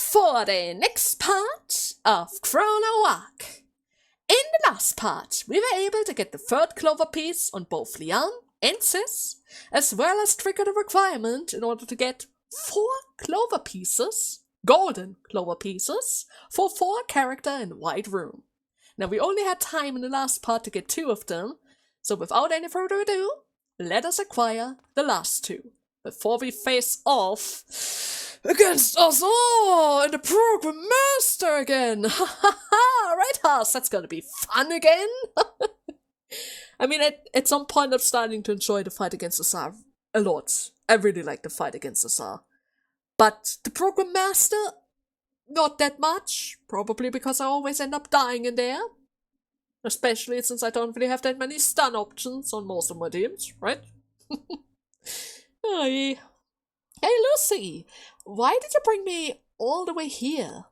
for the next part of Chrono Ark. In the last part, we were able to get the third clover piece on both Lian and Sis, as well as trigger the requirement in order to get 4 clover pieces, golden clover pieces, for 4 character in White Room. Now we only had time in the last part to get 2 of them, so without any further ado, let us acquire the last 2, before we face off against us all and the Program Master again! Ha ha ha! Right, Haas? That's gonna be fun again! I mean, at some point I'm starting to enjoy the fight against Azar a lot. I really like the fight against Azar. But the Program Master, not that much. Probably because I always end up dying in there. Especially since I don't really have that many stun options on most of my teams, right? Hey. Hey, Lucy! Why did you bring me all the way here?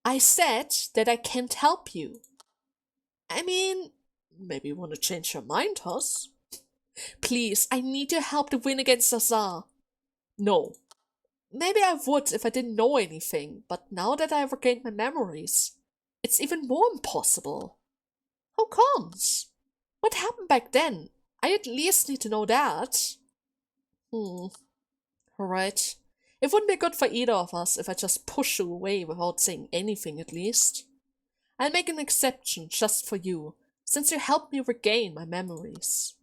I said that I can't help you. I mean, maybe you want to change your mind, Huss? Please, I need your help to win against Azar. No. Maybe I would if I didn't know anything, but now that I have regained my memories, it's even more impossible. How comes? What happened back then? I at least need to know that. Alright. It wouldn't be good for either of us if I just push you away without saying anything at least. I'll make an exception just for you, since you helped me regain my memories.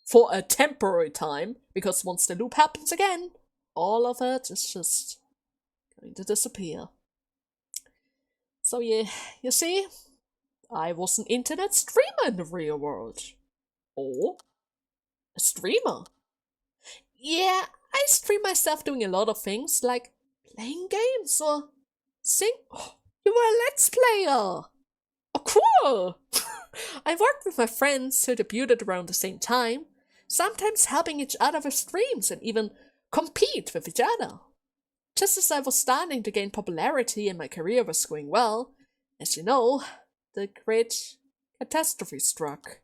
For a temporary time, because once the loop happens again, all of it is just going to disappear. So yeah, you see, I was an internet streamer in the real world. Or a streamer. Yeah, I stream myself doing a lot of things, like playing games or sing. Oh, you were a Let's Player! Oh, cool! I worked with my friends who debuted around the same time, sometimes helping each other with streams and even compete with each other. Just as I was starting to gain popularity and my career was going well, as you know, the great catastrophe struck.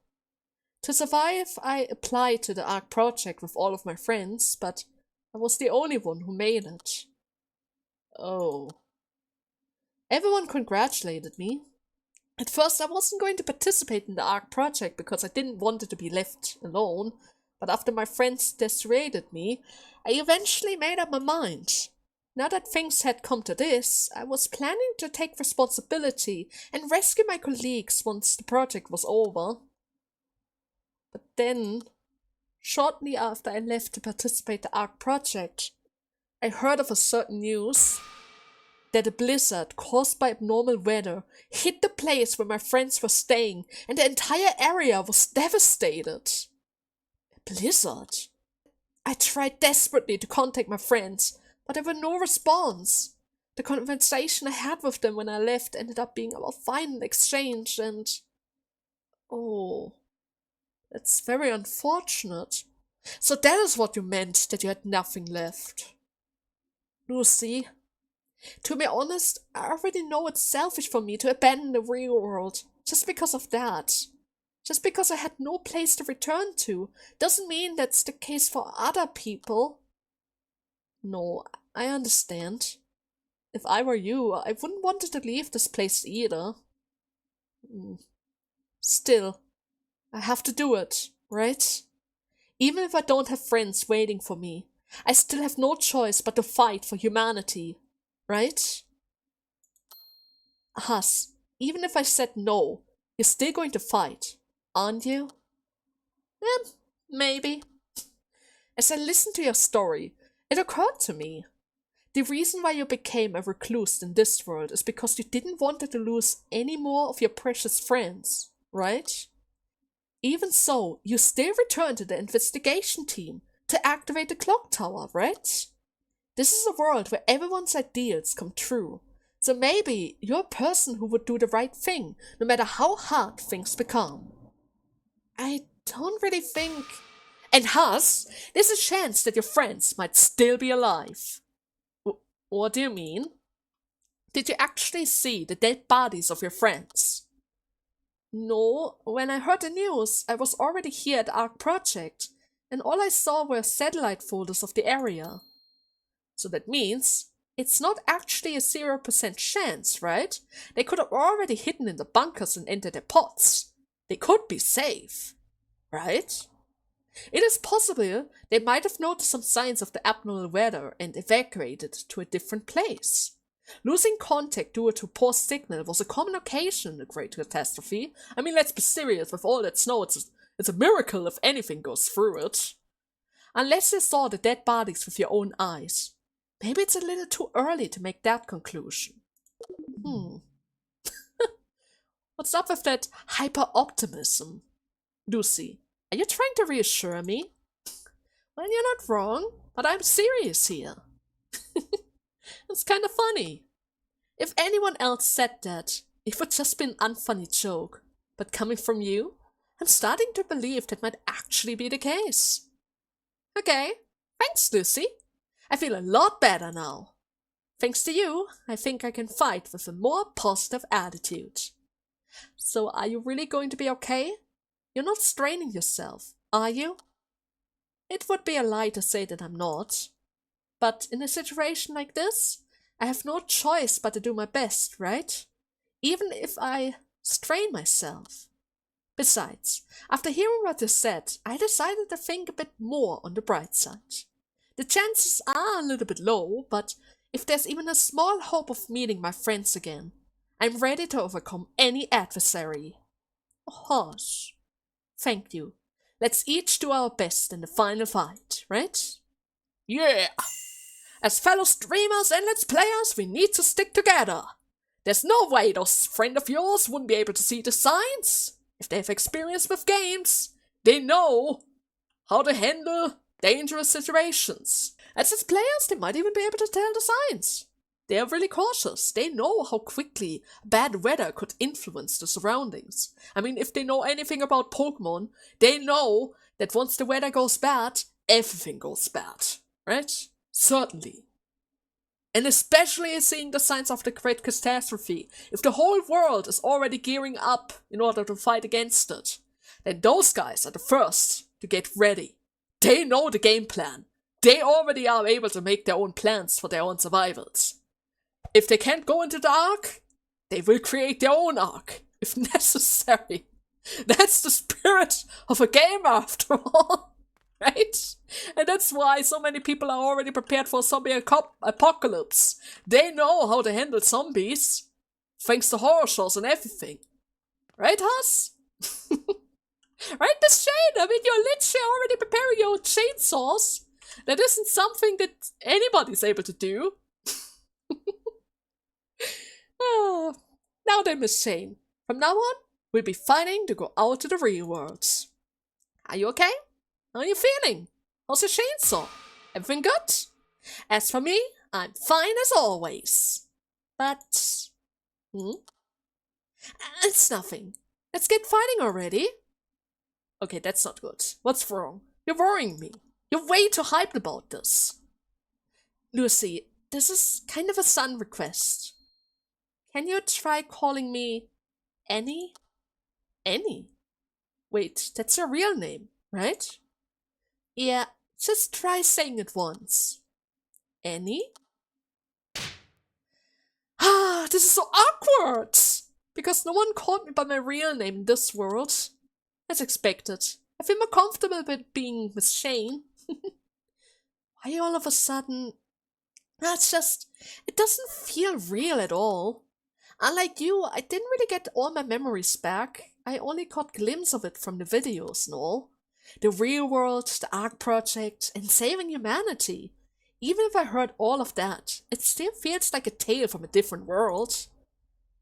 To survive, I applied to the Ark project with all of my friends, but I was the only one who made it. Oh. Everyone congratulated me. At first I wasn't going to participate in the Ark project because I didn't want it to be left alone, but after my friends dissuaded me, I eventually made up my mind. Now that things had come to this, I was planning to take responsibility and rescue my colleagues once the project was over. But then, shortly after I left to participate in the Ark project, I heard of a certain news that a blizzard caused by abnormal weather hit the place where my friends were staying and the entire area was devastated. A blizzard? I tried desperately to contact my friends, but there were no response. The conversation I had with them when I left ended up being our final exchange and... Oh, that's very unfortunate. So that is what you meant, that you had nothing left. Lucy, to be honest, I already know it's selfish for me to abandon the real world, just because of that. Just because I had no place to return to, doesn't mean that's the case for other people. No, I understand. If I were you, I wouldn't want to leave this place either. Still, I have to do it, right? Even if I don't have friends waiting for me, I still have no choice but to fight for humanity, right? Huss, even if I said no, you're still going to fight, aren't you? Maybe. As I listened to your story, it occurred to me. The reason why you became a recluse in this world is because you didn't want to lose any more of your precious friends, right? Even so, you still returned to the investigation team to activate the clock tower, right? This is a world where everyone's ideals come true, so maybe you're a person who would do the right thing, no matter how hard things become. I don't really think... And Huss, there's a chance that your friends might still be alive. What do you mean? Did you actually see the dead bodies of your friends? No, when I heard the news, I was already here at Ark Project, and all I saw were satellite photos of the area. So that means it's not actually a 0% chance, right? They could have already hidden in the bunkers and entered their pods. They could be safe, right? It is possible they might have noticed some signs of the abnormal weather and evacuated to a different place. Losing contact due to poor signal was a common occasion in the Great Catastrophe. I mean, let's be serious, with all that snow, it's a miracle if anything goes through it. Unless you saw the dead bodies with your own eyes. Maybe it's a little too early to make that conclusion. What's up with that hyper-optimism? Lucy, are you trying to reassure me? Well, you're not wrong, but I'm serious here. It's kind of funny. If anyone else said that, it would just be an unfunny joke. But coming from you, I'm starting to believe that might actually be the case. Okay, thanks, Lucy. I feel a lot better now. Thanks to you, I think I can fight with a more positive attitude. So are you really going to be okay? You're not straining yourself, are you? It would be a lie to say that I'm not. But in a situation like this, I have no choice but to do my best, right? Even if I strain myself. Besides, after hearing what you said, I decided to think a bit more on the bright side. The chances are a little bit low, but if there's even a small hope of meeting my friends again, I'm ready to overcome any adversary. Hush. Thank you. Let's each do our best in the final fight, right? Yeah! As fellow streamers and let's players, we need to stick together. There's no way those friends of yours wouldn't be able to see the signs. If they have experience with games, they know how to handle dangerous situations. As players, they might even be able to tell the signs. They are really cautious. They know how quickly bad weather could influence the surroundings. I mean, if they know anything about Pokemon, they know that once the weather goes bad, everything goes bad, right? Certainly. And especially seeing the signs of the Great Catastrophe, if the whole world is already gearing up in order to fight against it, then those guys are the first to get ready. They know the game plan. They already are able to make their own plans for their own survivals. If they can't go into the Ark, they will create their own Ark, if necessary. That's the spirit of a game after all, right? And that's why so many people are already prepared for a zombie apocalypse. They know how to handle zombies, thanks to horror shows and everything. Right, Huss? Right, Miss Shane? I mean, you're literally already preparing your own chainsaws. That isn't something that anybody's able to do. Now then, Miss Shane. From now on, we'll be fighting to go out to the real world. Are you okay? How are you feeling? How's your chainsaw? Everything good? As for me, I'm fine as always. But... It's nothing. Let's get fighting already. Okay, that's not good. What's wrong? You're worrying me. You're way too hyped about this. Lucy, this is kind of a son request. Can you try calling me Annie? Annie? Wait, that's your real name, right? Yeah, just try saying it once. Annie? This is so awkward! Because no one called me by my real name in this world. As expected. I feel more comfortable with being Miss Shane. Why all of a sudden... It's just... It doesn't feel real at all. Unlike you, I didn't really get all my memories back. I only caught glimpses of it from the videos and all. The real world, the Ark project, and saving humanity. Even if I heard all of that, it still feels like a tale from a different world.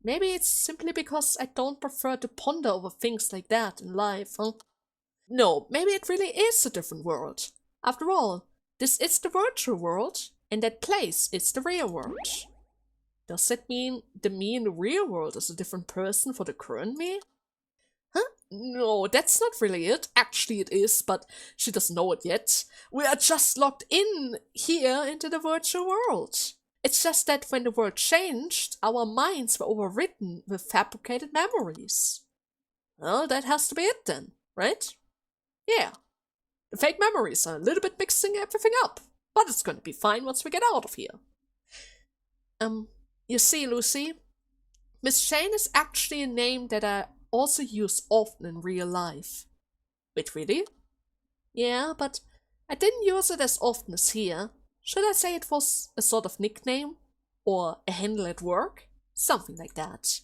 Maybe it's simply because I don't prefer to ponder over things like that in life, huh? No, maybe it really is a different world. After all, this is the virtual world, and that place is the real world. Does that mean the me in the real world is a different person for the current me? Huh? No, that's not really it. Actually it is, but she doesn't know it yet. We are just locked in here into the virtual world. It's just that when the world changed, our minds were overwritten with fabricated memories. Well, that has to be it then, right? Yeah. The fake memories are a little bit mixing everything up, but it's gonna be fine once we get out of here. You see, Lucy, Miss Shane is actually a name that I also use often in real life. Wait, really? Yeah, but I didn't use it as often as here. Should I say it was a sort of nickname? Or a handle at work? Something like that.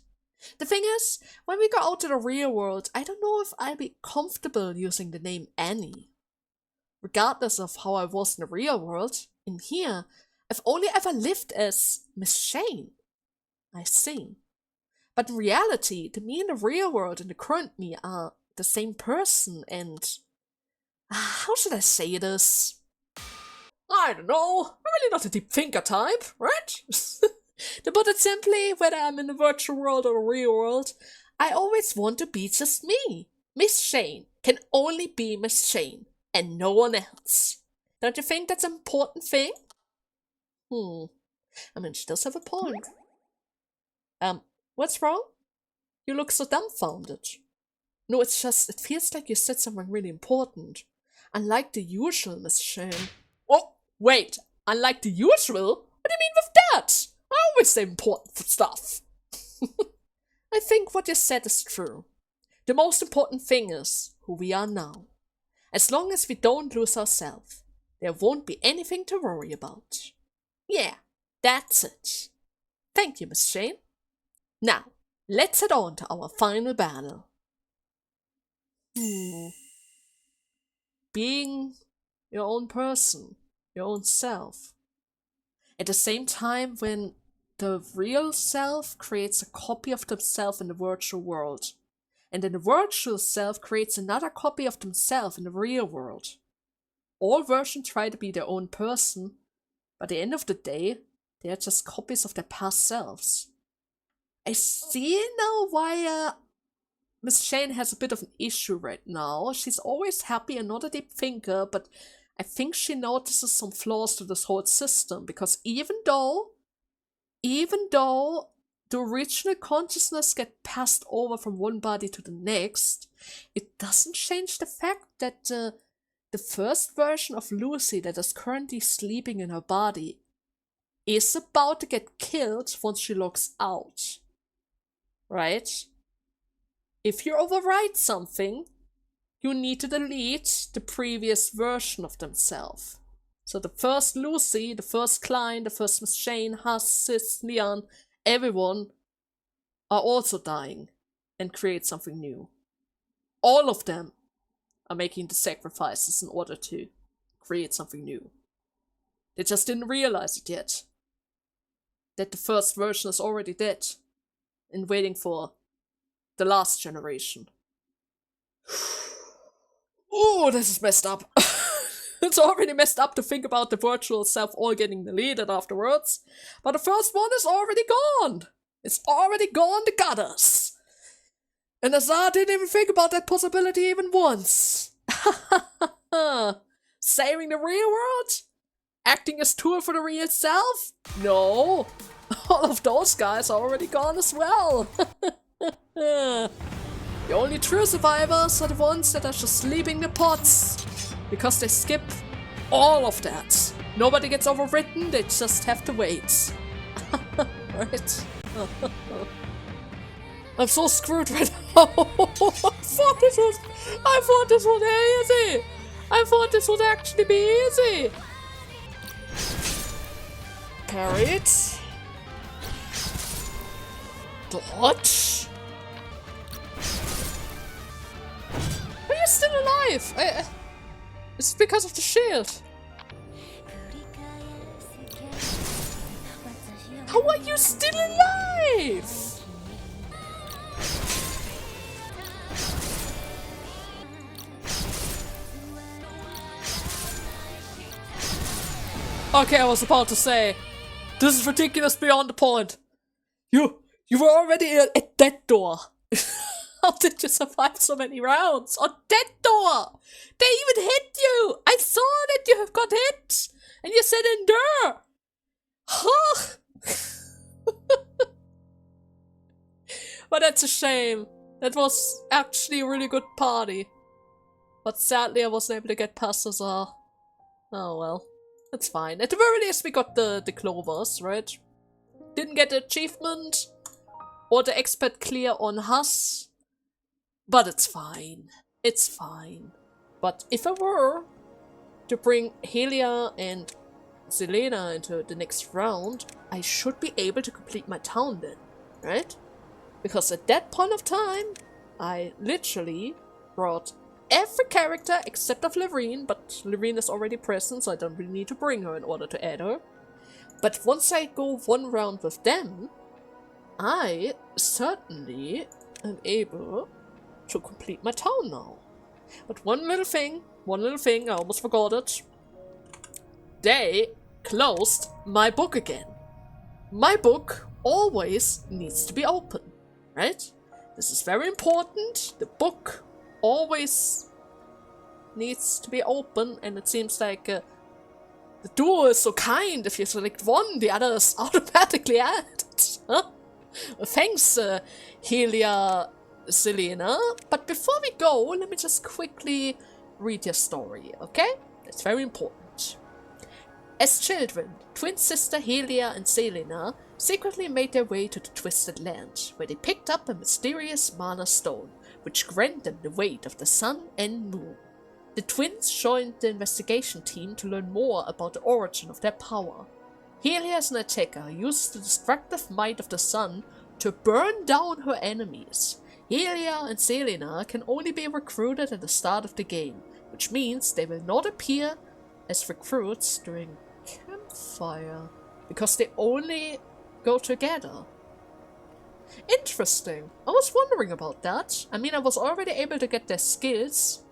The thing is, when we go out to the real world, I don't know if I'll be comfortable using the name Annie. Regardless of how I was in the real world, in here, I've only ever lived as Miss Shane. I see. But in reality, the me in the real world and the current me are the same person, and how should I say this? I don't know. I'm really not a deep thinker type, right? To put it simply, whether I'm in the virtual world or the real world, I always want to be just me. Miss Shane can only be Miss Shane, and no one else. Don't you think that's an important thing? I mean, she does have a point. What's wrong? You look so dumbfounded. No, it's just, it feels like you said something really important. Unlike the usual, Miss Shane. Oh, wait, unlike the usual? What do you mean with that? I always say important stuff. I think what you said is true. The most important thing is who we are now. As long as we don't lose ourselves, there won't be anything to worry about. Yeah, that's it. Thank you, Miss Shane. Now, let's head on to our final battle. Being your own person, your own self. At the same time, when the real self creates a copy of themselves in the virtual world, and then the virtual self creates another copy of themselves in the real world. All versions try to be their own person, but at the end of the day, they are just copies of their past selves. I see now why Miss Shane has a bit of an issue right now. She's always happy and not a deep thinker, but I think she notices some flaws to this whole system, because even though the original consciousness get passed over from one body to the next, it doesn't change the fact that the first version of Lucy that is currently sleeping in her body is about to get killed once she logs out. Right? If you overwrite something, you need to delete the previous version of themselves. So the first Lucy, the first Klein, the first Miss Shane, Huss, Sis, Leon, everyone are also dying and create something new. All of them are making the sacrifices in order to create something new. They just didn't realize it yet. That the first version is already dead and waiting for the last generation. Oh, this is messed up. It's already messed up to think about the virtual self all getting deleted afterwards. But the first one is already gone. It's already gone to gutters. And Azar didn't even think about that possibility even once. Saving the real world? Acting as tool for the real self? No. All of those guys are already gone as well. The only true survivors are the ones that are just leaving the pots, because they skip all of that. Nobody gets overwritten, they just have to wait. Right? I'm so screwed right now. I thought this was easy. I thought this would actually be easy. Parry it. Dodge. Are you still alive? It's because of the shield. How are you still alive? Okay, I was about to say, this is ridiculous beyond the point. You were already at that door. How did you survive so many rounds on that door? They even hit you. I saw that you have got hit, and you said endure. Huh? But that's a shame. That was actually a really good party. But sadly, I wasn't able to get past Azar. Oh well. That's fine. At the very least, we got the clovers, right? Didn't get the achievement or the expert clear on Huss, but it's fine. It's fine. But if I were to bring Helia and Selena into the next round, I should be able to complete my town then, right? Because at that point of time, I literally brought every character except of Lorene, but Lorene is already present, so I don't really need to bring her in order to add her. But once I go one round with them, I certainly am able to complete my town now. But one little thing, I almost forgot it. They closed my book again. My book always needs to be open, right? This is very important. The book always needs to be open, and it seems like the duo is so kind. If you select one, the other is automatically added. Huh? Thanks, Helia Selena. But before we go, let me just quickly read your story, okay? It's very important. As children, twin sister Helia and Selena secretly made their way to the Twisted Land, where they picked up a mysterious mana stone, which granted them the weight of the sun and moon. The twins joined the investigation team to learn more about the origin of their power. Helia as an attacker who used the destructive might of the sun to burn down her enemies. Helia and Selena can only be recruited at the start of the game, which means they will not appear as recruits during campfire, because they only go together. Interesting. I was wondering about that. I mean, I was already able to get their skills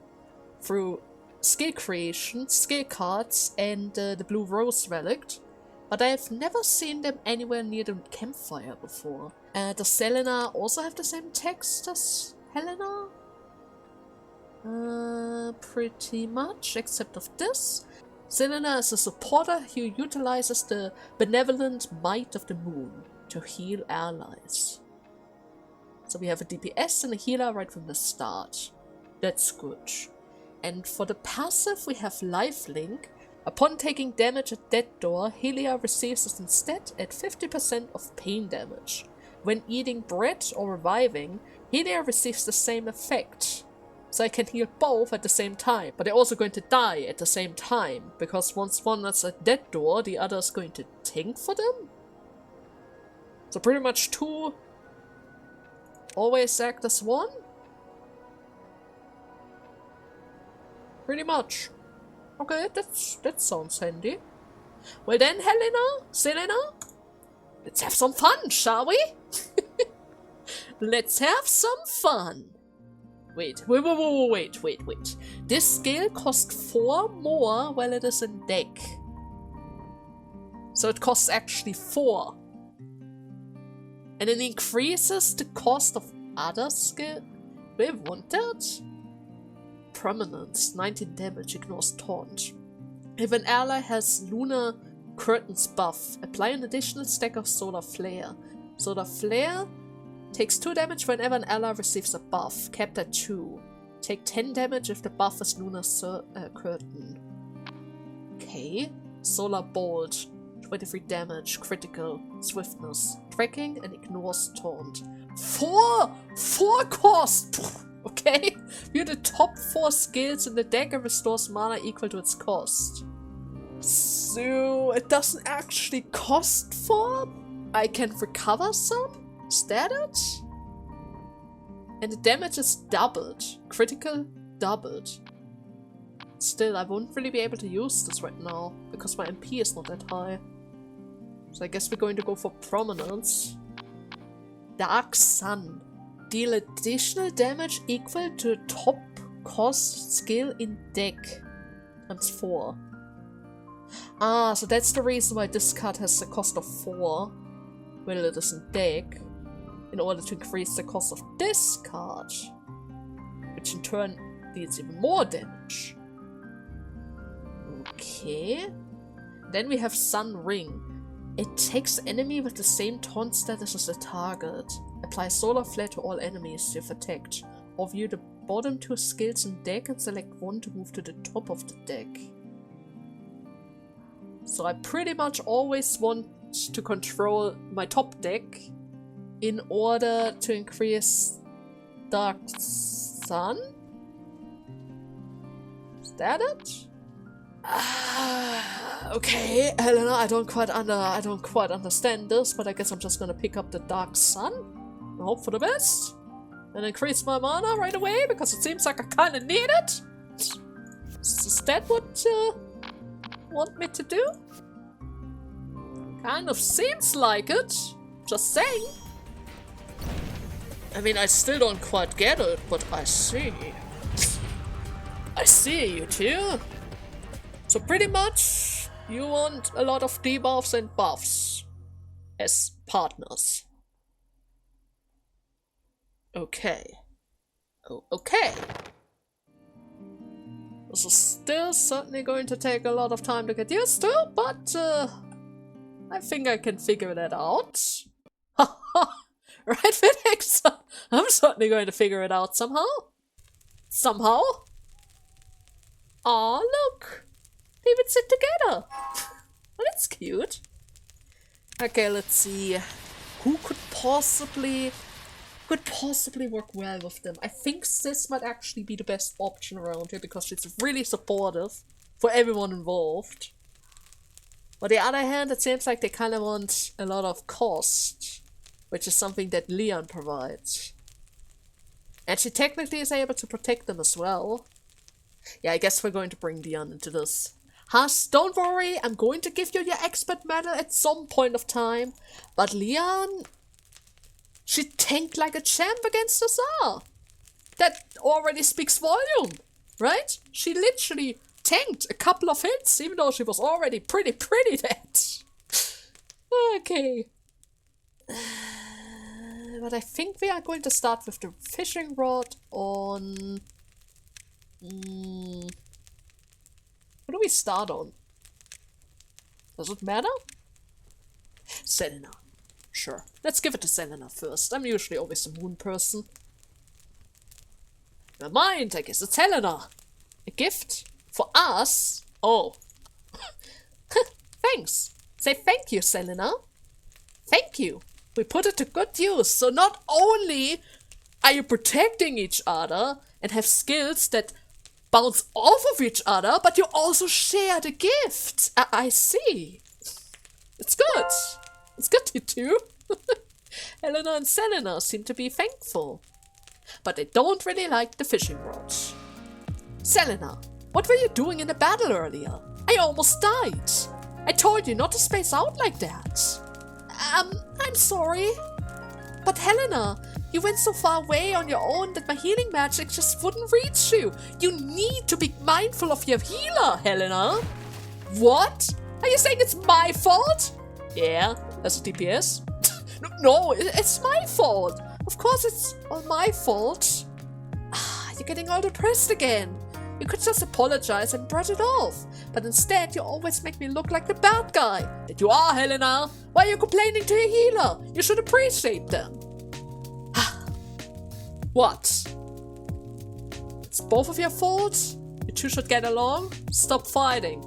through skill creation, skill cards, and the Blue Rose Relic, but I have never seen them anywhere near the campfire before. Does Selena also have the same text as Helena? Pretty much, except of this. Selena is a supporter who utilizes the benevolent might of the moon to heal allies. So we have a DPS and a healer right from the start. That's good. And for the passive we have lifelink. Upon taking damage at Dead Door, Helia receives it instead at 50% of pain damage. When eating bread or reviving, Helia receives the same effect. So I can heal both at the same time, but they're also going to die at the same time, because once one is at Dead Door, the other is going to tank for them? So pretty much two always act as one? Pretty much. Okay, that sounds handy. Well then, Helena, Selena, let's have some fun, shall we? Let's have some fun. Wait. This skill costs 4 more while it is in deck. So it costs actually 4. And it increases the cost of other skill. Do I want that? Prominence, 19 damage, ignores taunt. If an ally has Lunar Curtains buff, apply an additional stack of Solar Flare. Solar Flare takes 2 damage whenever an ally receives a buff, capped at 2. Take 10 damage if the buff is Lunar Curtain. Okay. Solar Bolt, 23 damage, critical, swiftness, tracking, and ignores taunt. 4 cost! Okay? View the top 4 skills in the deck and restores mana equal to its cost. So it doesn't actually cost 4? I can recover some? Is that it? And the damage is doubled. Critical, doubled. Still, I won't really be able to use this right now, because my MP is not that high. So I guess we're going to go for Prominence. Dark Sun. Deal additional damage equal to the top cost skill in deck. Times 4. Ah, so that's the reason why this card has a cost of 4. Well, it is in deck. In order to increase the cost of this card. Which in turn deals even more damage. Okay. Then we have Sun Ring. It takes the enemy with the same taunt status as the target. Apply Solar Flare to all enemies you've attacked. Or view the bottom 2 skills in deck and select one to move to the top of the deck. So I pretty much always want to control my top deck in order to increase Dark Sun? Is that it? Okay, Helena, I don't quite understand this, but I guess I'm just gonna pick up the Dark Sun and hope for the best. And increase my mana right away, because it seems like I kinda need it. Is that what you want me to do? Kind of seems like it. Just saying. I mean, I still don't quite get it, but I see. I see you too. So pretty much, you want a lot of debuffs and buffs as partners. Okay. Oh, okay. This is still certainly going to take a lot of time to get used to, but I think I can figure that out. Right, Phoenix? I'm certainly going to figure it out somehow. Somehow. Aw, look! They even sit together! Well, that's cute. Okay, let's see. Who could possibly work well with them? I think Sis might actually be the best option around here because she's really supportive for everyone involved. On the other hand, it seems like they kind of want a lot of cost, which is something that Leon provides. And she technically is able to protect them as well. Yeah, I guess we're going to bring Leon into this. Huss, don't worry, I'm going to give you your expert medal at some point of time. But Leon, she tanked like a champ against the Tsar. That already speaks volume, right? She literally tanked a couple of hits, even though she was already pretty dead. Okay. But I think we are going to start with the fishing rod on... What do we start on? Does it matter? Selena. Sure. Let's give it to Selena first. I'm usually always the moon person. Never mind, I guess it's Helena. A gift? For us? Oh. Thanks. Say thank you, Selena. Thank you. We put it to good use, so not only are you protecting each other and have skills that bounce off of each other, but you also share the gift. I see. It's good. It's good, you two. Helena and Selena seem to be thankful, but they don't really like the fishing rod. Selena, what were you doing in the battle earlier? I almost died. I told you not to space out like that. I'm sorry. But Helena, you went so far away on your own that my healing magic just wouldn't reach you. You need to be mindful of your healer, Helena. What? Are you saying it's my fault? Yeah, as a DPS. No, it's my fault. Of course it's all my fault. You're getting all depressed again. You could just apologize and brush it off. But instead, you always make me look like the bad guy that you are, Helena. Why are you complaining to your healer? You should appreciate them. What? It's both of your faults? You two should get along? Stop fighting.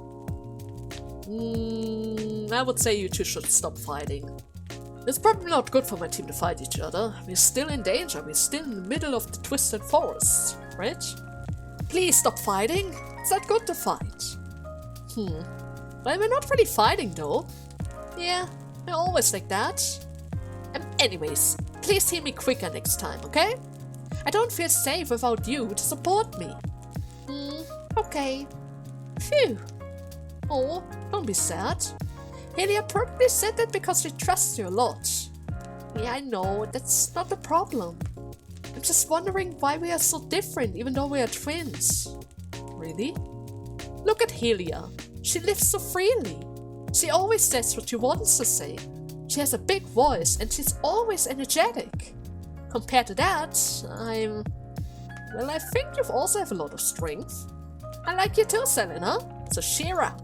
I would say you two should stop fighting. It's probably not good for my team to fight each other. We're still in danger. We're still in the middle of the twisted forest, right? Please stop fighting. It's not good to fight. Well, we're not really fighting though. Yeah, we're always like that. Anyways, please heal me quicker next time, okay? I don't feel safe without you to support me. Okay. Phew. Oh, don't be sad. Helia probably said that because she trusts you a lot. Yeah, I know, that's not the problem. I'm just wondering why we are so different even though we are twins. Really? Look at Helia. She lives so freely. She always says what she wants to say. She has a big voice and she's always energetic. Compared to that, well, I think you also have a lot of strength. I like you too, Selena, so cheer up.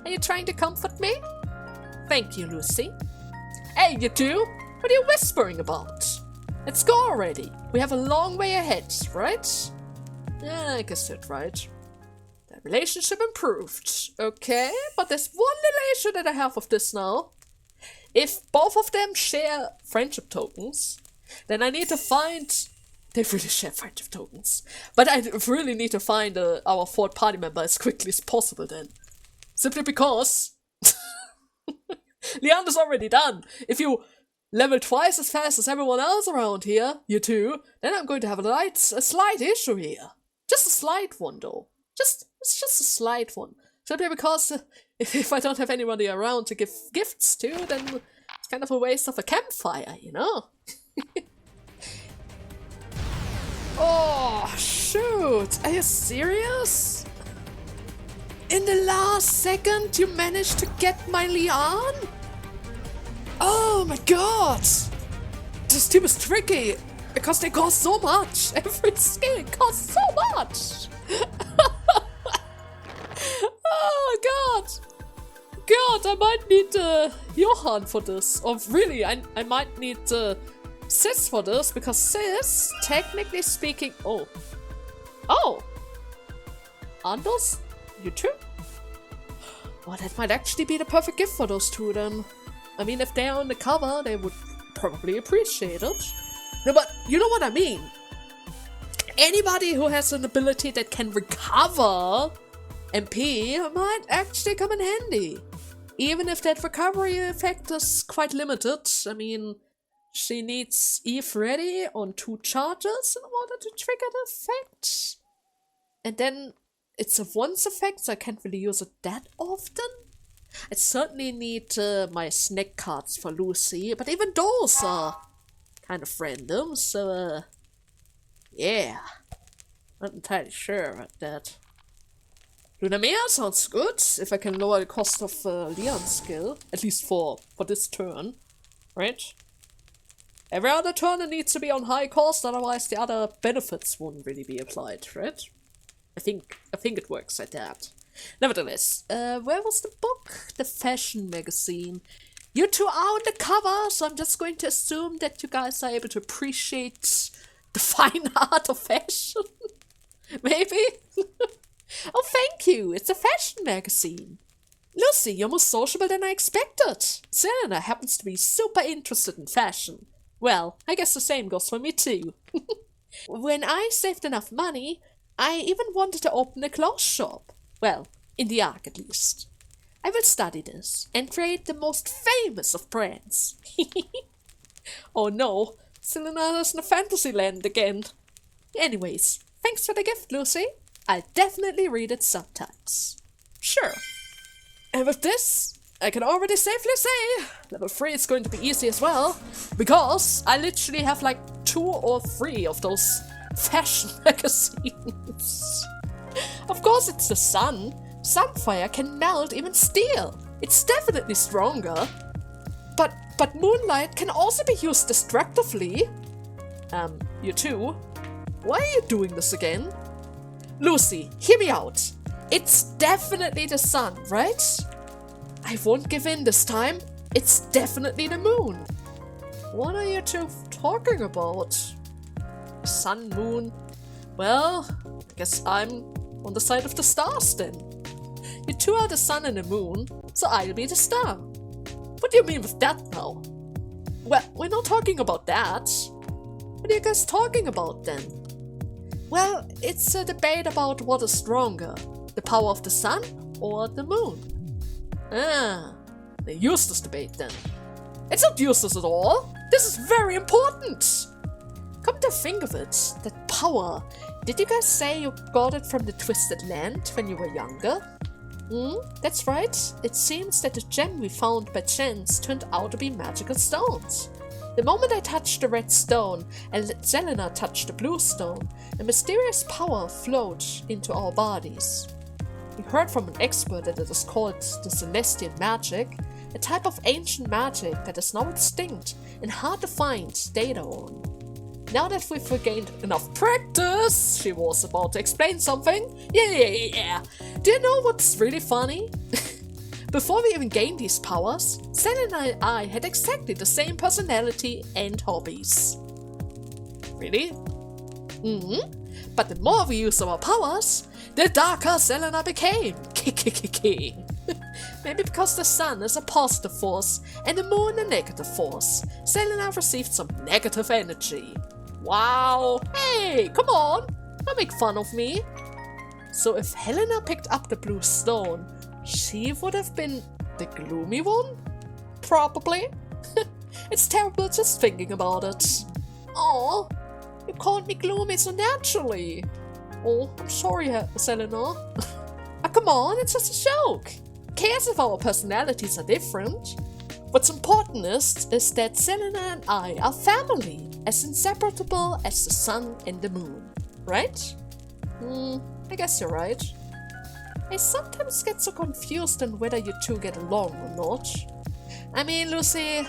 Are you trying to comfort me? Thank you, Lucy. Hey, you two! What are you whispering about? Let's go already. We have a long way ahead, right? Yeah, I guess that's right. Relationship improved. Okay, but there's one little issue that I have with this now. If both of them share friendship tokens, then I need to find... They really share friendship tokens. But I really need to find our fourth party member as quickly as possible then. Simply because... Leander's already done. If you level twice as fast as everyone else around here, you two, then I'm going to have a slight issue here. Just a slight one though. It's just a slight one. Simply because if I don't have anybody around to give gifts to, then it's kind of a waste of a campfire, you know? Oh, shoot! Are you serious? In the last second you managed to get my Leon? Oh my god! This team is tricky! Because they cost so much! Every skill costs so much! Oh god! God, I might need Johan for this. Or really, I might need Sis for this, because Sis, technically speaking... Oh. Oh! Aren't those you two? Well, that might actually be the perfect gift for those two then. I mean, if they're on the cover, they would probably appreciate it. No, but you know what I mean. Anybody who has an ability that can recover MP might actually come in handy. Even if that recovery effect is quite limited. I mean, she needs Eve ready on 2 charges in order to trigger the effect. And then it's a once effect, so I can't really use it that often. I certainly need my snack cards for Lucy, but even those are kind of random, so yeah. Not entirely sure about that. Lunamea sounds good, if I can lower the cost of Leon's skill, at least for this turn, right? Every other turn it needs to be on high cost, otherwise the other benefits won't really be applied, right? I think it works like that. Nevertheless, where was the book? The fashion magazine. You two are on the cover, so I'm just going to assume that you guys are able to appreciate the fine art of fashion. Maybe? Oh, thank you. It's a fashion magazine. Lucy, you're more sociable than I expected. Selena happens to be super interested in fashion. Well, I guess the same goes for me too. When I saved enough money, I even wanted to open a clothes shop. Well, in the Ark at least. I will study this and create the most famous of brands. Oh no, Selena is in a fantasy land again. Anyways, thanks for the gift, Lucy. I'll definitely read it sometimes. Sure. And with this, I can already safely say, level 3 is going to be easy as well, because I literally have like 2 or 3 of those fashion magazines. Of course it's the sun. Sunfire can melt even steel. It's definitely stronger. But moonlight can also be used destructively. You two? Why are you doing this again? Lucy, hear me out. It's definitely the sun, right? I won't give in this time. It's definitely the moon. What are you two talking about? Sun, moon. Well, I guess I'm on the side of the stars then. You two are the sun and the moon, so I'll be the star. What do you mean with that now? Well, we're not talking about that. What are you guys talking about then? Well, it's a debate about what is stronger, the power of the sun or the moon. Ah, the useless debate then. It's not useless at all. This is very important. Come to think of it, that power, did you guys say you got it from the Twisted Land when you were younger? That's right. It seems that the gem we found by chance turned out to be magical stones. The moment I touched the red stone and Selena touched the blue stone, a mysterious power flowed into our bodies. We heard from an expert that it is called the Celestial Magic, a type of ancient magic that is now extinct and hard to find data on. Now that we've regained enough practice, she was about to explain something. Yeah. Do you know what's really funny? Before we even gained these powers, Selena and I had exactly the same personality and hobbies. Really? But the more we use our powers, the darker Selena became. Maybe because the sun is a positive force and the moon a negative force, Selena received some negative energy. Wow! Hey, come on! Don't make fun of me. So if Helena picked up the blue stone, she would have been the gloomy one? Probably. It's terrible just thinking about it. Oh, you called me gloomy so naturally. Oh, I'm sorry, Selena. Oh, come on, it's just a joke. Who cares if our personalities are different? What's important is that Selena and I are family, as inseparable as the sun and the moon, right? I guess you're right. I sometimes get so confused on whether you two get along or not. I mean, Lucy,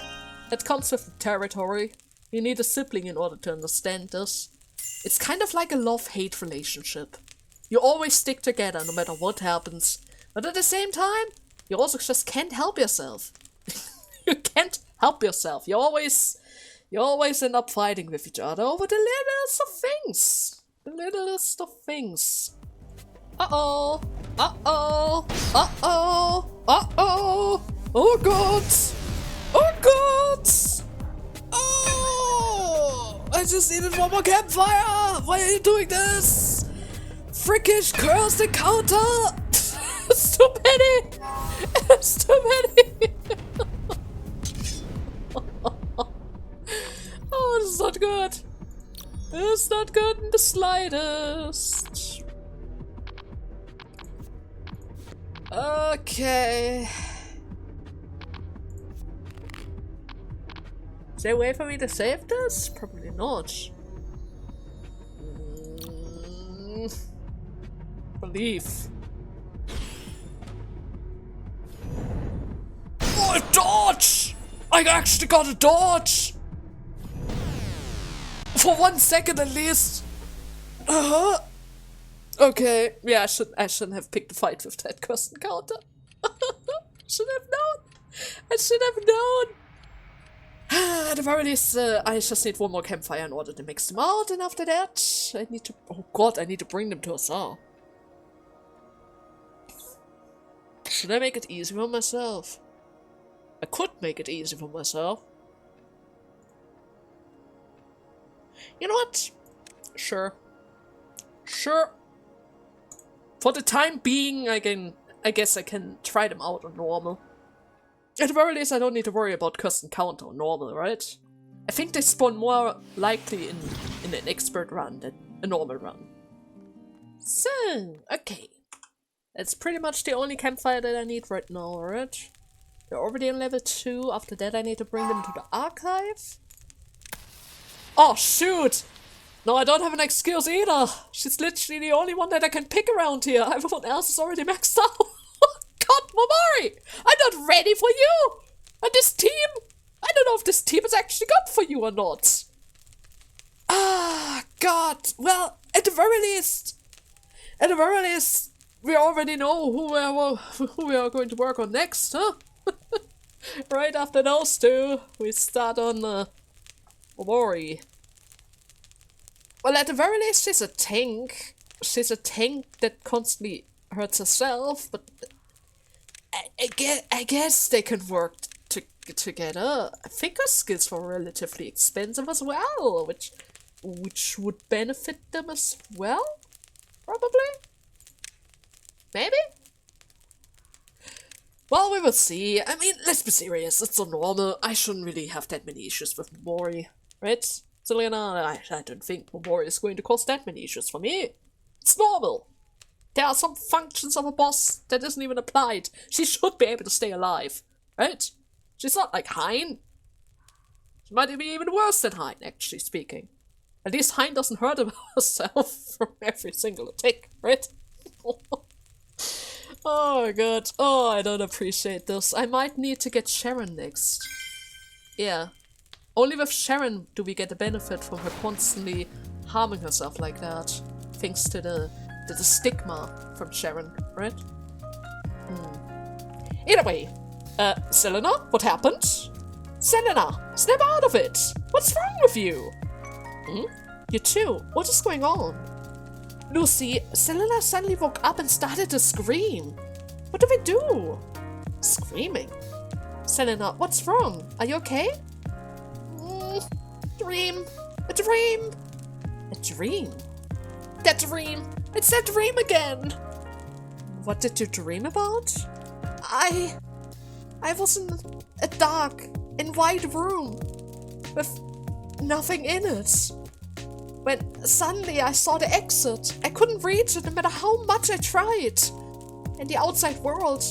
that comes with the territory. You need a sibling in order to understand this. It's kind of like a love-hate relationship. You always stick together no matter what happens, but at the same time, you also just can't help yourself. You can't help yourself. You always end up fighting with each other over the littlest of things. The littlest of things. Uh-oh. Uh-oh. Uh-oh. Uh-oh. Oh god. Oh god. Oh! I just needed one more campfire! Why are you doing this? Frickish cursed encounter! It's too many! It's too many! Oh, this is not good. It's not good in the slightest. Okay. Is there a way for me to save this? Probably not. Belief. Oh, a dodge! I actually got a dodge! For 1 second at least. Okay, yeah, I shouldn't have picked a fight with that cursed encounter. Should have known. I should have known. At the very least, I just need one more campfire in order to mix them out, and after that, I need to. Oh god, I need to bring them to a saw. Should I make it easy for myself? I could make it easy for myself. You know what? Sure. Sure. For the time being, I guess I can try them out on normal. At the very least, I don't need to worry about cursed encounter on normal, right? I think they spawn more likely in an expert run than a normal run. So, okay. That's pretty much the only campfire that I need right now, right? They're already on level 2. After that, I need to bring them to the archive. Oh, shoot! No, I don't have an excuse either. She's literally the only one that I can pick around here. Everyone else is already maxed out. God, Momori! I'm not ready for you! And this team? I don't know if this team is actually good for you or not. Ah, God. Well, at the very least, we already know who we are going to work on next, huh? Right after those two, we start on Momori. Well, at the very least, she's a tank. She's a tank that constantly hurts herself, but I guess they can work together. I think her skills were relatively expensive as well, which would benefit them as well? Probably? Maybe? Well, we will see. I mean, let's be serious, it's so normal. I shouldn't really have that many issues with Momori, right? Selena, I don't think Momori is going to cause that many issues for me. It's normal. There are some functions of a boss that isn't even applied. She should be able to stay alive, right? She's not like Hein. She might be even worse than Hein, actually speaking. At least Hein doesn't hurt herself from every single attack, right? Oh my god. Oh, I don't appreciate this. I might need to get Sharon next. Yeah. Only with Sharon do we get the benefit from her constantly harming herself like that. Thanks to the stigma from Sharon, right? Either way, Selena, what happened? Selena, snap out of it! What's wrong with you? You too, what is going on? Lucy, Selena suddenly woke up and started to scream. What do we do? Screaming? Selena, what's wrong? Are you okay? Dream. A dream. A dream? That dream. It's that dream again. What did you dream about? I was in a dark and white room with nothing in it. When suddenly I saw the exit, I couldn't reach it no matter how much I tried. In the outside world,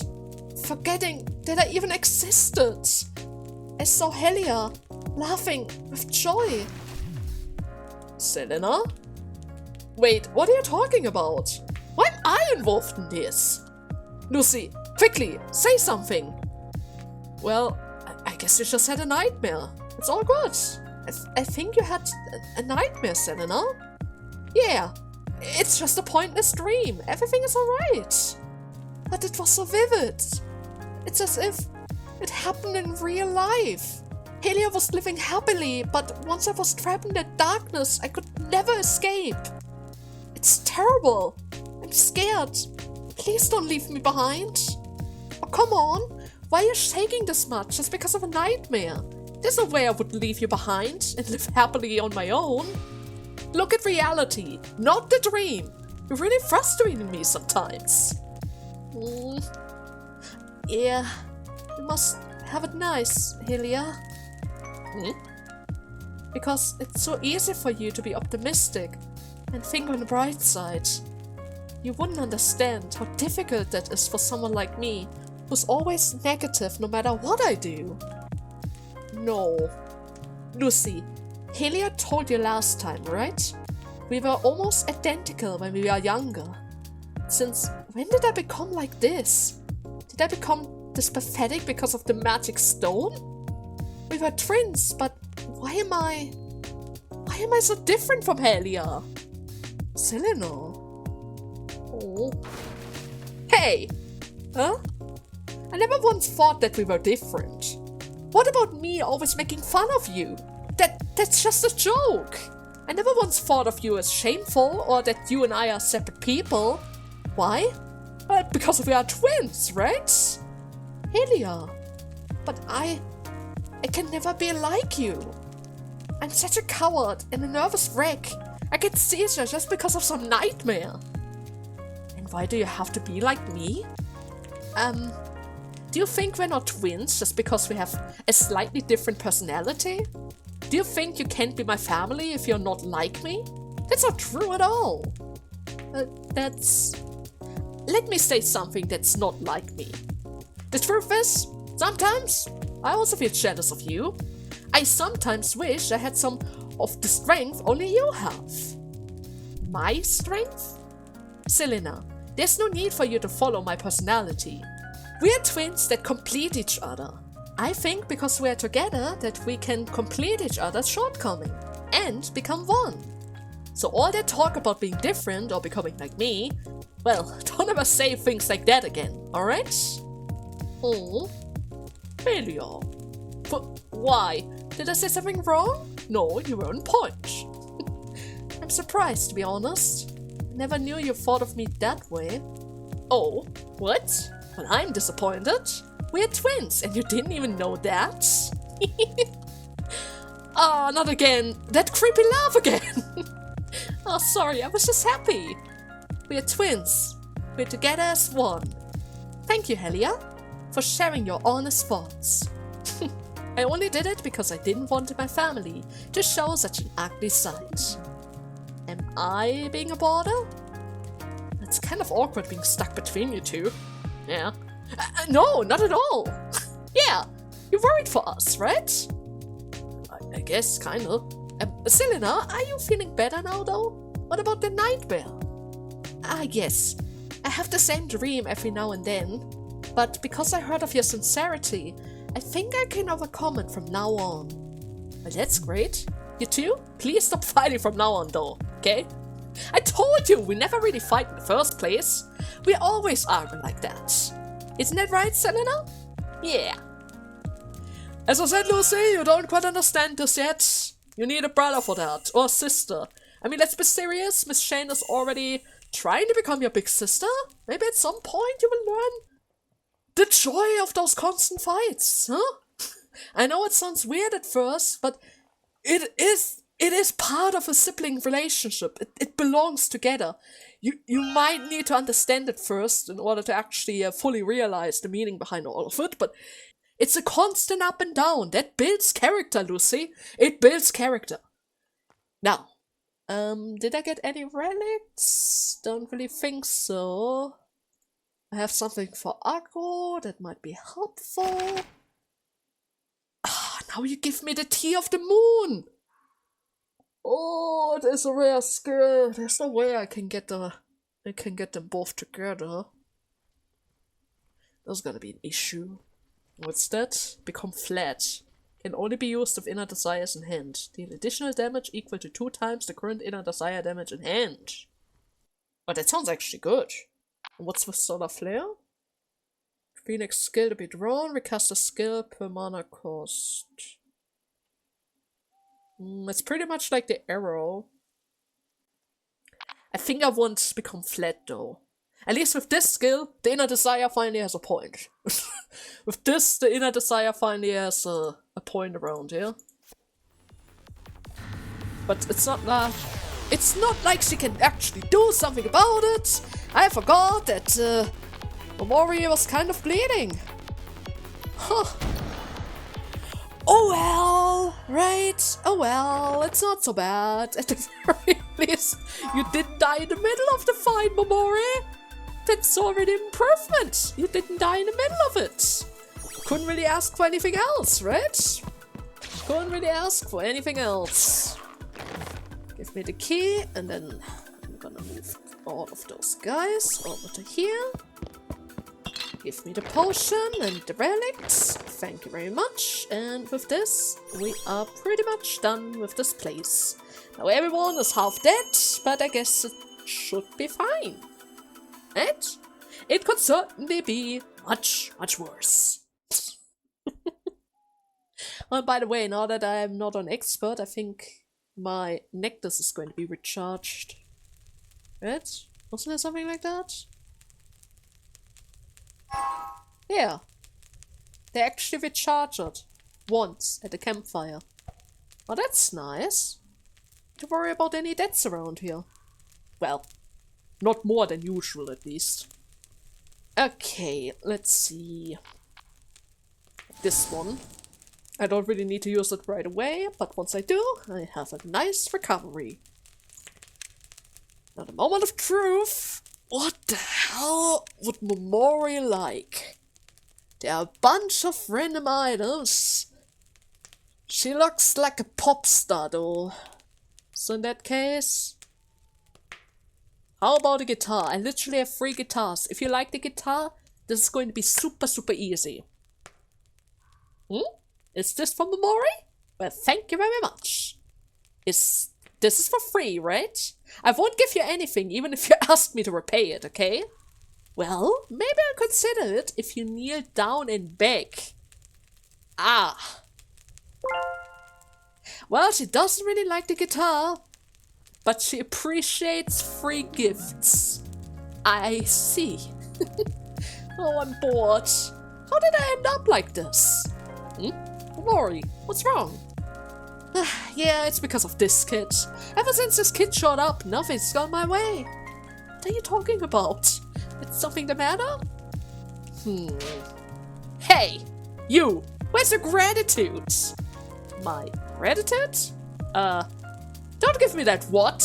forgetting that I even existed. I saw Helia laughing with joy. Selena? Wait, what are you talking about? Why am I involved in this? Lucy, quickly, say something. Well, I guess you just had a nightmare. It's all good. I think you had a nightmare, Selena. Yeah, it's just a pointless dream. Everything is alright. But it was so vivid. It's as if it happened in real life. Helia was living happily, but once I was trapped in the darkness, I could never escape. It's terrible. I'm scared. Please don't leave me behind. Oh, come on. Why are you shaking this much just because of a nightmare? There's no way I would leave you behind and live happily on my own. Look at reality, not the dream. You're really frustrating me sometimes. Yeah, you must have it nice, Helia. Because it's so easy for you to be optimistic and think on the bright side. You wouldn't understand how difficult that is for someone like me, who's always negative no matter what I do. No. Lucy, Helia told you last time, right? We were almost identical when we were younger. Since when did I become like this? Did I become this pathetic because of the magic stone? We were twins, but why am I so different from Helia? Selena. Oh. Hey! Huh? I never once thought that we were different. What about me always making fun of you? That's just a joke. I never once thought of you as shameful or that you and I are separate people. Why? Because we are twins, right? Helia. But I can never be like you. I'm such a coward and a nervous wreck. I get seizure just because of some nightmare. And why do you have to be like me? Do you think we're not twins just because we have a slightly different personality? Do you think you can't be my family if you're not like me? That's not true at all. Let me say something that's not like me. The truth is, sometimes I also feel jealous of you. I sometimes wish I had some of the strength only you have. My strength? Selena, there's no need for you to follow my personality. We are twins that complete each other. I think because we are together that we can complete each other's shortcoming and become one. So all that talk about being different or becoming like me, well, don't ever say things like that again, alright? Oh, Helia. But why? Did I say something wrong? No, you were on point. I'm surprised, to be honest. I never knew you thought of me that way. Oh, what? Well, I'm disappointed. We're twins, and you didn't even know that? Ah, not again. That creepy laugh again. Oh, sorry, I was just happy. We're twins. We're together as one. Thank you, Helia, for sharing your honest thoughts. I only did it because I didn't want my family to show such an ugly side. Am I being a bother? It's kind of awkward being stuck between you two. Yeah. No, not at all. Yeah, you're worried for us, right? I guess, kind of. Selena, are you feeling better now, though? What about the nightmare? Yes. I have the same dream every now and then. But because I heard of your sincerity, I think I can overcome it from now on. Well, that's great. You too? Please stop fighting from now on, though, okay? I told you we never really fight in the first place. We always argue like that. Isn't that right, Selena? Yeah. As I said, Lucy, you don't quite understand this yet. You need a brother for that, or a sister. I mean, let's be serious. Miss Shane is already trying to become your big sister. Maybe at some point you will learn the joy of those constant fights, huh? I know it sounds weird at first, but it is part of a sibling relationship. It belongs together. You might need to understand it first in order to actually fully realize the meaning behind all of it, but it's a constant up and down. That builds character, Lucy. It builds character. Now, did I get any relics? Don't really think so. I have something for Akko that might be helpful. Ah, now you give me the Tea of the Moon! Oh, there's a rare skill. There's no way I can get them both together. That's gonna be an issue. What's that? Become flat. Can only be used if inner desires in hand. Deal additional damage equal to 2 times the current inner desire damage in hand. Oh, that sounds actually good. And what's with Solar Flare? Phoenix skill to be drawn. Recast a skill per mana cost. It's pretty much like the arrow. I think I want Become Flat though. At least with this skill, the inner desire finally has a point. With this, the inner desire finally has a point around here. But it's not like she can actually do something about it. I forgot that Momori was kind of bleeding. Huh. Oh well, right? Oh well, it's not so bad. At the very least, you didn't die in the middle of the fight, Momori. That's already an improvement. You didn't die in the middle of it. Couldn't really ask for anything else, right? Couldn't really ask for anything else. Give me the key, and then I'm gonna move all of those guys over to here. Give me the potion and the relics. Thank you very much. And with this, we are pretty much done with this place. Now everyone is half dead, but I guess it should be fine. And it could certainly be much, much worse. Oh, by the way, now that I'm not an expert, I think my necklace is going to be recharged. Right? Wasn't there something like that? Yeah. They actually recharge it. Once at the campfire. Oh, that's nice. Don't worry about any deaths around here. Well, not more than usual at least. Okay, let's see. This one. I don't really need to use it right away, but once I do, I have a nice recovery. Now the moment of truth. What the hell would Momori like? There are a bunch of random items. She looks like a pop star though. So in that case... How about a guitar? I literally have 3 guitars. If you like the guitar, this is going to be super, super easy. Is this for Momori? Well, thank you very much. This is for free, right? I won't give you anything, even if you ask me to repay it, okay? Well, maybe I'll consider it if you kneel down and beg. Ah. Well, she doesn't really like the guitar, but she appreciates free gifts. I see. Oh, I'm bored. How did I end up like this? Momori, what's wrong? Yeah, it's because of this kid. Ever since this kid showed up, nothing's gone my way. What are you talking about? Is something the matter? Hey, you! Where's your gratitude? My gratitude? Don't give me that what?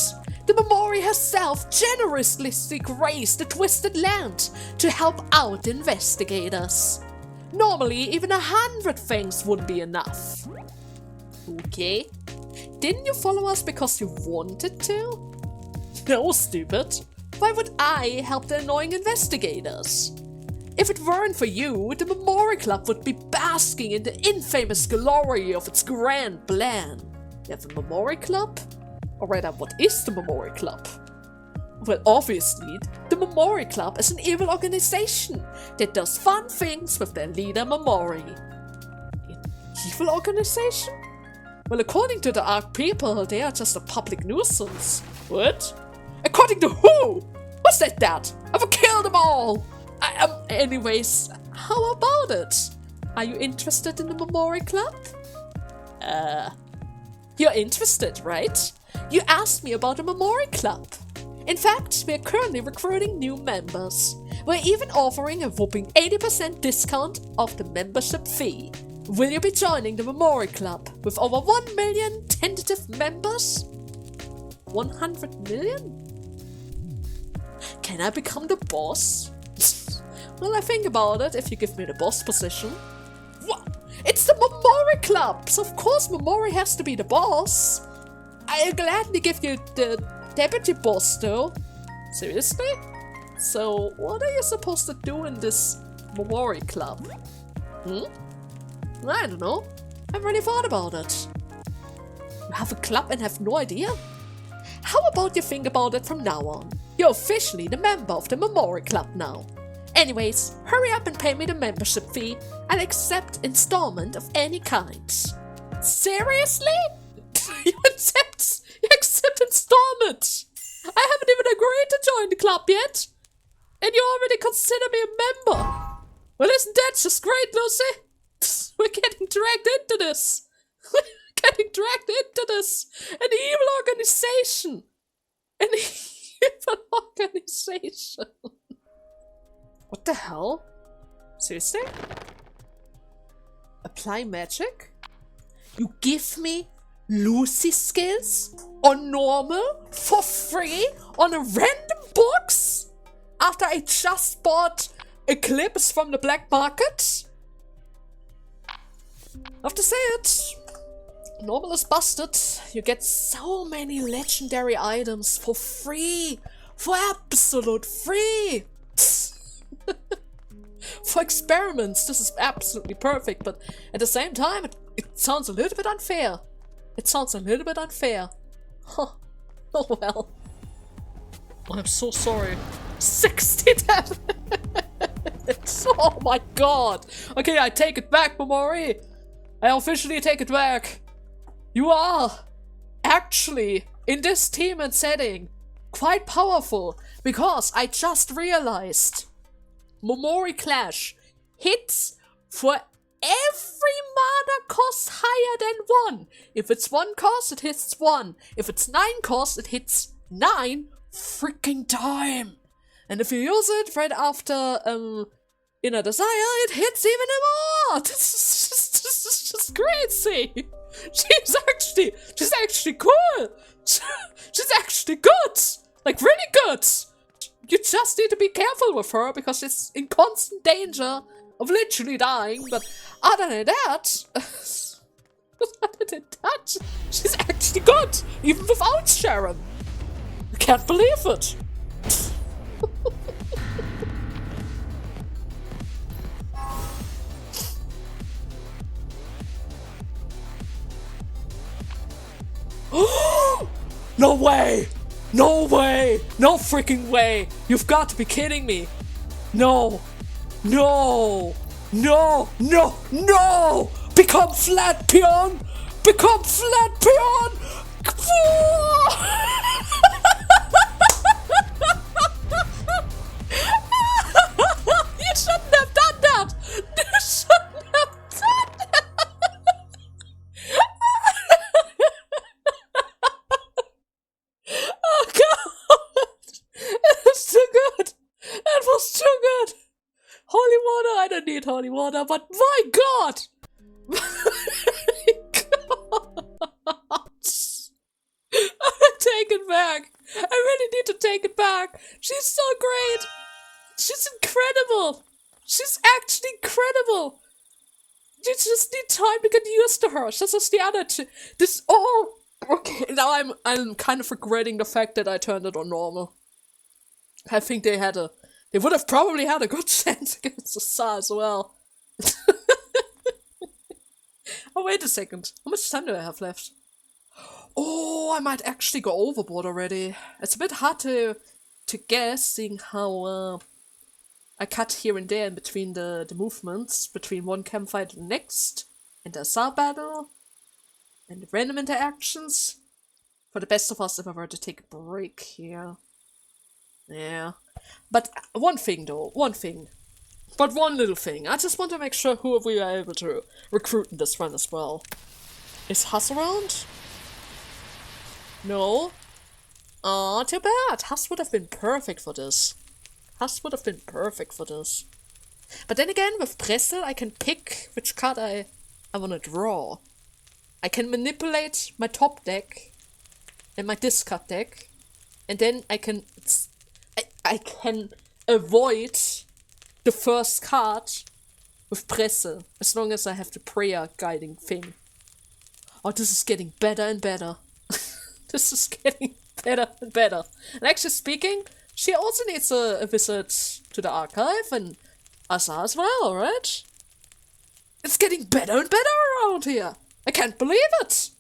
The Momori herself generously graced the Twisted Land to help out investigators. Normally, even 100 things wouldn't be enough. Okay. Didn't you follow us because you wanted to? No, stupid. Why would I help the annoying investigators? If it weren't for you, the Momori Club would be basking in the infamous glory of its grand plan. You have a Momori Club? Or rather, what is the Momori Club? Well, obviously, the Momori Club is an evil organization that does fun things with their leader Momori. An evil organization? Well, according to the Ark people, they are just a public nuisance. What? According to who? Who said that? I will kill them all! Anyways, how about it? Are you interested in the Momori Club? You're interested, right? You asked me about the Momori Club. In fact, we're currently recruiting new members. We're even offering a whopping 80% discount off the membership fee. Will you be joining the Momori Club with over 1 million tentative members? 100 million? Can I become the boss? Well, I think about it if you give me the boss position. What? It's the Momori Club, so of course Momori has to be the boss. I'll gladly give you the deputy boss though. Seriously? So, what are you supposed to do in this Momori Club? I don't know. I haven't really thought about it. You have a club and have no idea? How about you think about it from now on? You're officially the member of the Momori Club now. Anyways, hurry up and pay me the membership fee. I'll accept installment of any kind. Seriously? You accept installment? I haven't even agreed to join the club yet. And you already consider me a member. Well, isn't that just great, Lucy? We're getting dragged into this. We're getting dragged into this. An evil organization. An evil organization. What the hell? Seriously? Apply magic? You give me Lucy skills on normal for free on a random box? After I just bought Eclipse from the black market? I have to say it. Normal is busted. You get so many legendary items for free. For absolute free. For experiments, this is absolutely perfect, but at the same time, it sounds a little bit unfair. It sounds a little bit unfair. Huh. Oh well. Oh, I'm so sorry. 60 damage! Oh my god! Okay, I take it back, Momori! I officially take it back! You are actually, in this team and setting, quite powerful, because I just realized Momori Clash hits for every mana cost higher than 1. If it's 1 cost, it hits 1. If it's 9 cost, it hits 9 freaking time. And if you use it right after Inner Desire, it hits even more. This is just crazy. She's actually cool. She's actually good. Like really good. You just need to be careful with her because she's in constant danger of literally dying. But other than that, she's actually good, even without Sharon. I can't believe it. No way! No way! No freaking way! You've got to be kidding me! No! No! No! No! No! Become flat peon! Become flat peon! You shouldn't have done that! You shouldn't have done that! Oh god! It was too good! It was too good! Holy water! I don't need holy water, but my god! My god! Take it back! I really need to take it back! She's so great! She's incredible! She's actually incredible! You just need time to get used to her, just as the other two. Okay, now I'm kind of regretting the fact that I turned it on normal. I think they would have probably had a good chance against the Tsar as well. Oh, wait a second. How much time do I have left? Oh, I might actually go overboard already. It's a bit hard to guess, seeing how I cut here and there in between the movements, between one campfight and the next, and the Tsar battle. And random interactions? For the best of us if I were to take a break here. Yeah. But one thing though, one thing. But one little thing. I just want to make sure who we are able to recruit in this run as well. Is Huss around? No? Aw, too bad. Huss would have been perfect for this. Huss would have been perfect for this. But then again, with Pressel, I can pick which card I want to draw. I can manipulate my top deck and my discard deck, and then I can avoid the first card with Presse, as long as I have the prayer guiding thing. Oh, this is getting better and better. This is getting better and better. And actually speaking, she also needs a visit to the archive, and Asa as well, right? It's getting better and better around here. I can't believe it.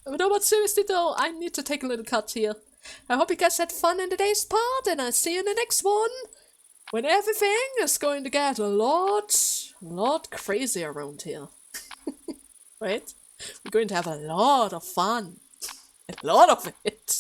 No, but seriously though, I need to take a little cut here. I hope you guys had fun in today's part, and I'll see you in the next one, when everything is going to get a lot crazy around here. Right? We're going to have a lot of fun. A lot of it.